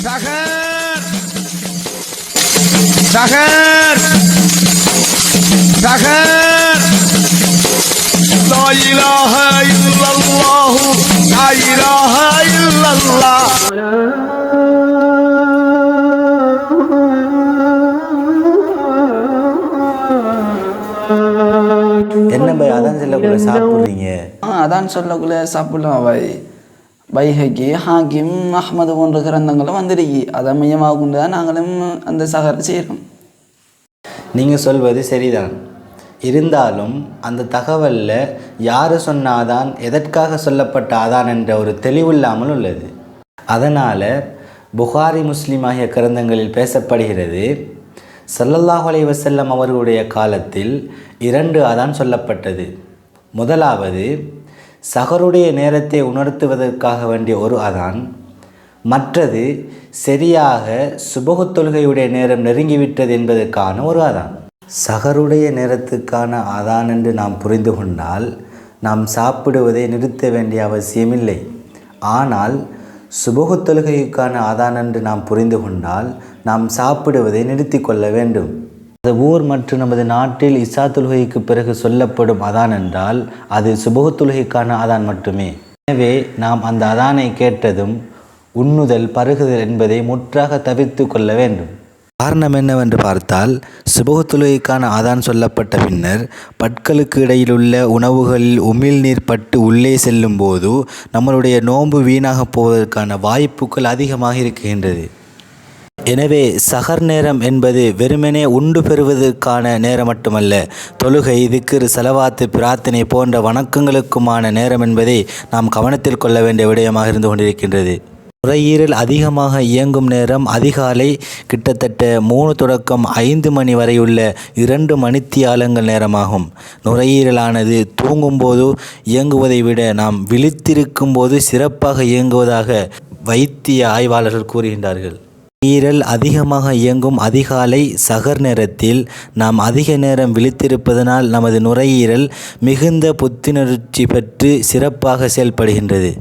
சஹர் சஹர் சஹர் லா இலாஹ இல்லல்லாஹு லா இலாஹ இல்லல்லாஹ். என்ன பை அதான் சொல்லக்குள்ள சாப்பிட்றீங்க? அதான் சொல்லக்குள்ள சாப்பிடலாம் பாய். பைஹகி ஹாக்கிம் அஹ்மது போன்ற கிரந்தங்களும் வந்துருக்கு. அதை மையமாக கொண்டு தான் நாங்களும் அந்த சஹர் செய்கிறோம். நீங்கள் சொல்வது சரிதான். இருந்தாலும் அந்த தகவலில் யார் சொன்னாதான் எதற்காக சொல்லப்பட்ட அதான் என்ற ஒரு தெளிவில்லாமல் உள்ளது. அதனால் புகாரி முஸ்லிம் ஆகிய கிரந்தங்களில் பேசப்படுகிறது, ஸல்லல்லாஹு அலைஹி வஸல்லம் அவர்களுடைய காலத்தில் 2 அதான் சொல்லப்பட்டது. முதலாவது சஹருடைய நேரத்தை உணர்த்துவதற்காக வேண்டிய ஒரு அதான், மற்றது சரியாக சுபஹு தொழுகையுடைய நேரம் நெருங்கிவிட்டது என்பதற்கான ஒரு அதான். சஹருடைய நேரத்துக்கான அதான் என்று நாம் புரிந்து கொண்டால் நாம் சாப்பிடுவதை நிறுத்த வேண்டிய அவசியமில்லை. ஆனால் சுபஹு தொழுகைக்கான அதான் என்று நாம் புரிந்து கொண்டால் நாம் சாப்பிடுவதை நிறுத்தி கொள்ள வேண்டும். அது ஊர் மற்றும் நமது நாட்டில் இசா தொழுகைக்கு பிறகு சொல்லப்படும் அதான் என்றால் அது சுபஹு தொழுகைக்கான அதான் மட்டுமே. எனவே நாம் அந்த அதானை கேட்டதும் உண்ணுதல் பருகுதல் என்பதை முற்றாக தவிர்த்து கொள்ள வேண்டும். காரணம் என்னவென்று பார்த்தால், சுபஹு தொழுகைக்கான அதான் சொல்லப்பட்ட பின்னர் பற்களுக்கு இடையிலுள்ள உணவுகளில் உமிழ்நீர் பட்டு உள்ளே செல்லும் போது நம்மளுடைய நோன்பு வீணாக போவதற்கான வாய்ப்புகள் அதிகமாக இருக்கின்றது. எனவே சஹர் நேரம் என்பது வெறுமனே உண்டு பெறுவதற்கான நேரம் மட்டுமல்ல, தொழுகை, திக்ர், ஸலவாத்து, பிரார்த்தனை போன்ற வணக்கங்களுக்குமான நேரம் என்பதை நாம் கவனத்தில் கொள்ள வேண்டிய விடயமாக இருந்து கொண்டிருக்கின்றது. நுரையீரல் அதிகமாக இயங்கும் நேரம் அதிகாலை கிட்டத்தட்ட 3 தொடக்கம் 5 மணி வரையுள்ள 2 மணித்தியாலங்கள் நேரமாகும். நுரையீரலானது தூங்கும்போது இயங்குவதை விட நாம் விழித்திருக்கும் போது சிறப்பாக இயங்குவதாக வைத்திய ஆய்வாளர்கள் கூறுகின்றார்கள். ஈரல் அதிகமாக இயங்கும் அதிகாலை சஹர் நேரத்தில் நாம் அதிக நேரம் விழித்திருப்பதனால் நமது நுரையீரல் மிகுந்த புத்துணர்ச்சி பெற்று சிறப்பாக செயல்படுகின்றது.